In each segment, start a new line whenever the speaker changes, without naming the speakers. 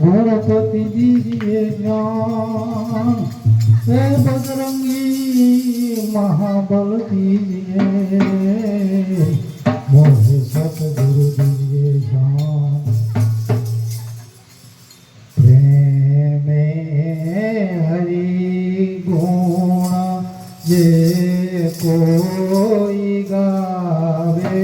गणपति दीजिए ज्ञान, हे बजरंगी महाबल दीजिए, मोहे सतगुरु दीजिए ज्ञान। प्रेम हरि गुण जे कोई गावे,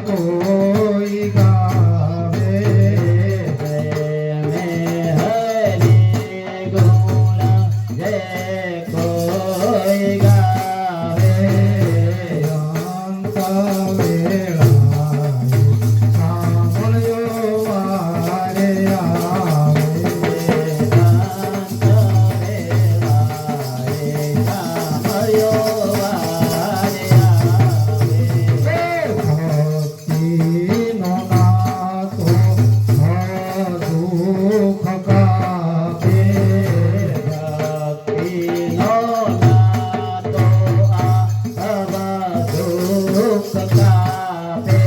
કોઈ ગાવે
પ્રેમે હરિ ગુણ જે કોઈ ગાવે
અંત વેળાએ સાંભળ્યો વારે આવે ભક્તિનો નાતો દુઃખ કાપે ભક્તિનો નાતો દુઃખ કાપે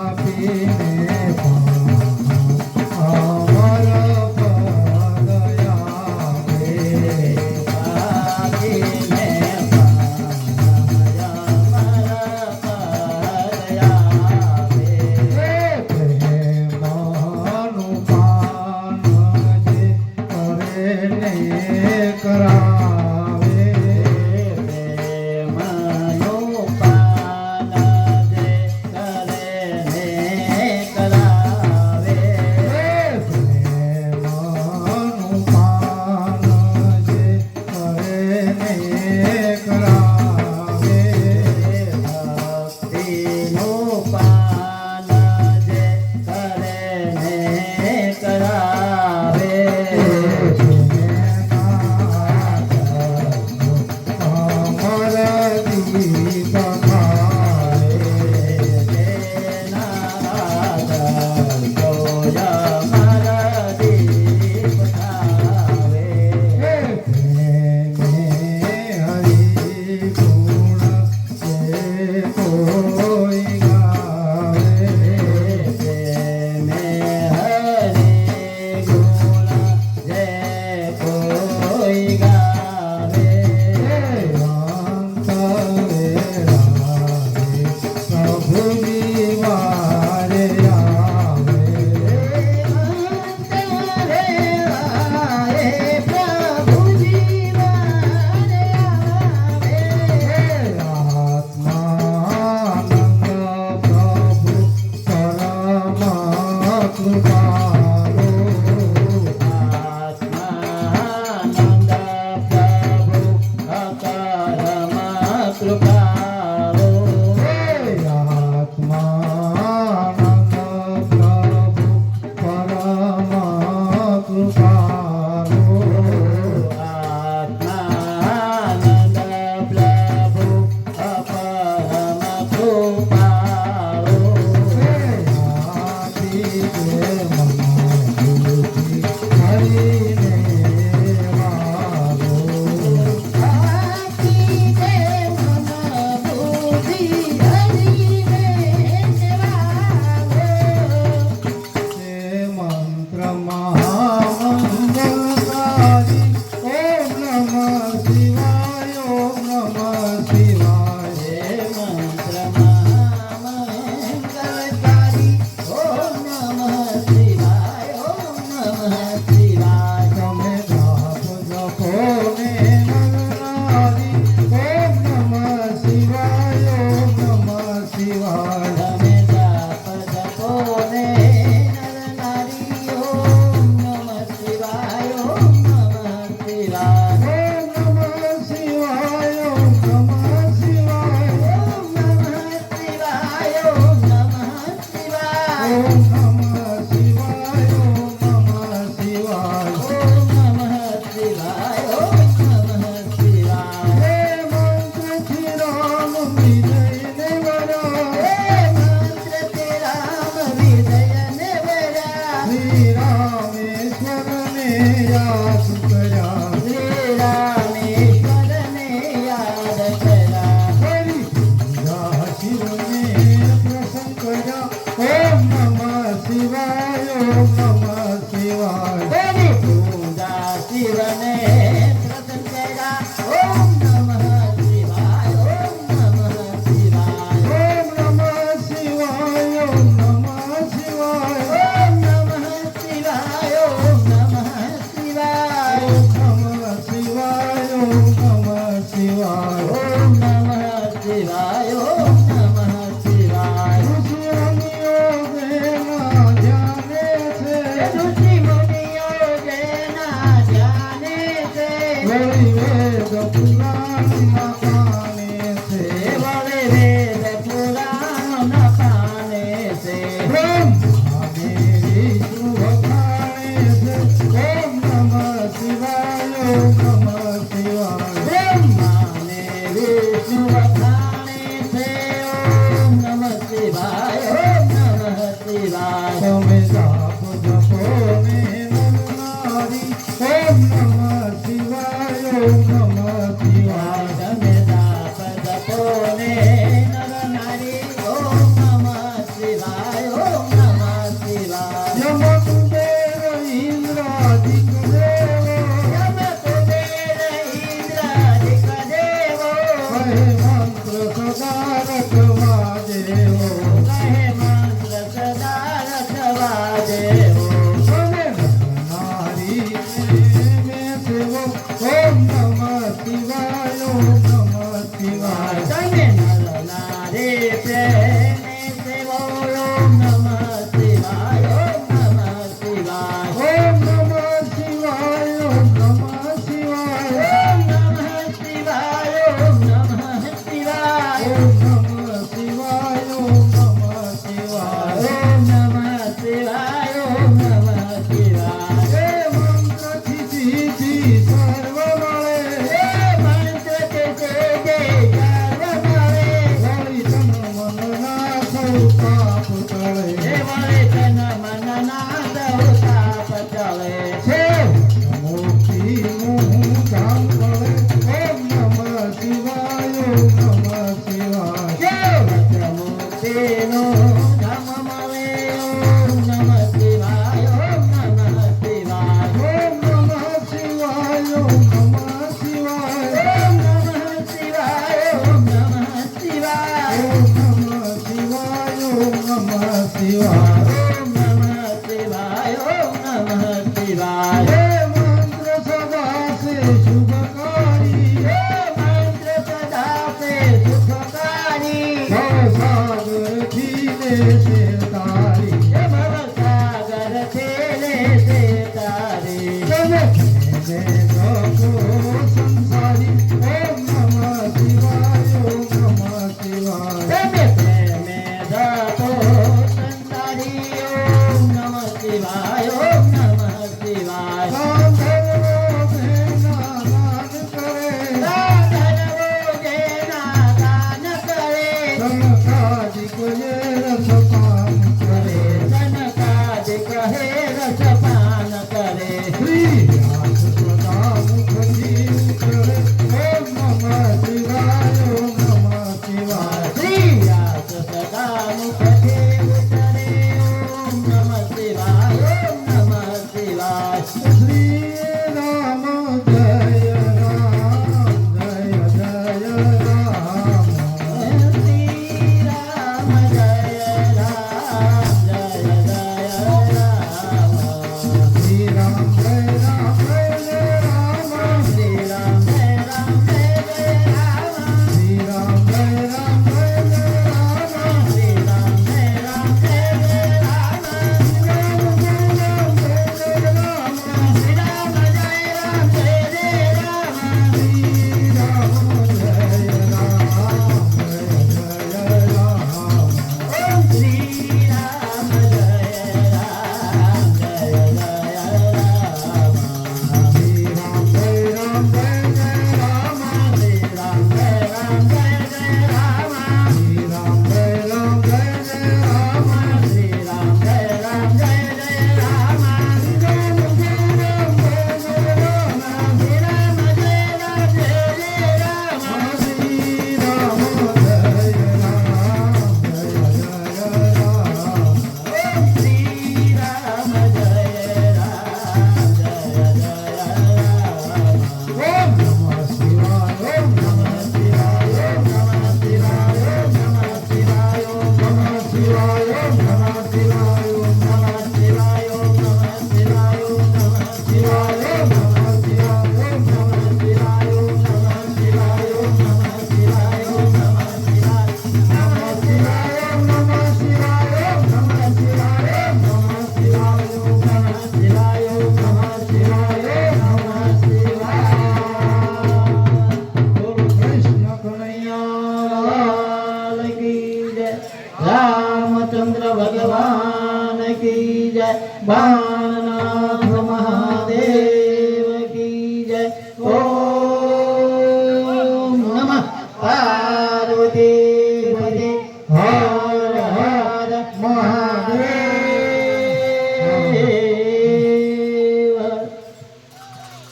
પાપીને અમર પદ આવે પ્રેમનું પાન જે કરે ને કરાવે પ્રેમનું પાન જે કરે ને કરાવે અમર દીપ થાય હરિ ગુણ જે કોઈ ગાવે અંત વેળાએ પ્રભુજી વારે આવે આત્માનંદ પ્રભુ પરમ કૃપાળુ આત્માનંદ પ્રભુ પરમ કૃપાળુ આદિ હરિને વાલો कहे मंत्र सदा रखवा देवो
कहे मंत्र सदा रखवा देवो
बने नारी में सेवो ओम नमः शिवाय ओम नमः शिवाय
तने नर नारी प्रेम सेवो ओम नमः शिवाय ओम नमः शिवाय
ओम नमः शिवाय ओम नमः शिवाय
ओम नमः शिवाय ओम नमः शिवाय
ओम नमः शिवाय ओम नमः शिवाय
ओम नमः शिवाय ओम नमः शिवाय
हे मंत्र चिती सर्व मळे
हे मंत्र के जय सर्व माळे
वळी तन मन नाथ पाप तळे
हे वळे तन मन नाद ताप चले
मोक्ती मोह धाम तळे ओम नमः शिवाय ओम नमः शिवाय
मुक्तिनो धम मले ओम नमः शिवाय ओम नमः शिवाय
ओम नमः शिवाय ओम नमः शिवाय
ओम नमः शिवाय ओम नमः शिवाय
ओम नमः शिवाय ओम नमः शिवाय
ओम नमः शिवाय ओम नमः शिवाय
हे मंत्र सदा से शुभकारी
हे मंत्र सदा से सुखकारी
सागर खीले से तारी
हे भवसागर खेले से तारी
संसारी ओम नमः शिवाय ओम नमः शिवाय
तमे प्रेमे दातो संसारी ओम नमः शिवाय ओम नमः शिवाय
दान करे
साधन वो देना दान करे
सनकादिक ये रस पान करे
सनकादिक हे रसपान करे
श्री व्यास सदा मुख लीन करे ओम नमः शिवाय ओम नमः शिवाय
श्री व्यास सदा मुख देव करे ओम नमः शिवाय ओम नमः शिवाय
श्री राम जय राम जय जय राम
श्री राम जय राम जय जय राम
श्री राम जय राम जय जय राम
श्री राम जय राम जय जय राम
श्री राम जय राम जय जय राम
श्री राम जय राम जय जय राम
श्री राम जय राम जय जय राम
श्री राम जय राम
श्री राम जय राम जय जय राम
ओम श्री राम जय राम जय जय राम
श्री राम जय राम जय जय राम
श्री राम जय राम जय जय राम
श्री राम जय राम जय जय राम
श्री राम जय राम जय जय राम
श्री राम जय राम जय जय राम
ओम श्री राम जय राम जय जय राम
ओम नमः शिवाय ओम नमः शिवाय ओम नमः शिवाय ओम नमः शिवाय ओम नमः शिवाय ओम नमः शिवाय ओम नमः शिवाय ओम नमः शिवाय ओम नमः शिवाय ओम नमः शिवाय ओम नमः शिवाय ओम नमः शिवाय ओम नमः शिवाय ओम नमः शिवाय नमः शिवाय ओम नमः शिवाय ओम नमः शिवाय ओम नमः शिवाय ओम नमः शिवाय ओम नमः शिवाय ओम नमः शिवाय बोलो कृष्ण कन्हैया
लाल की जय रामचंद्र भगवान की जय बाणनाथ महादेव की जय ओम नमः पार्वती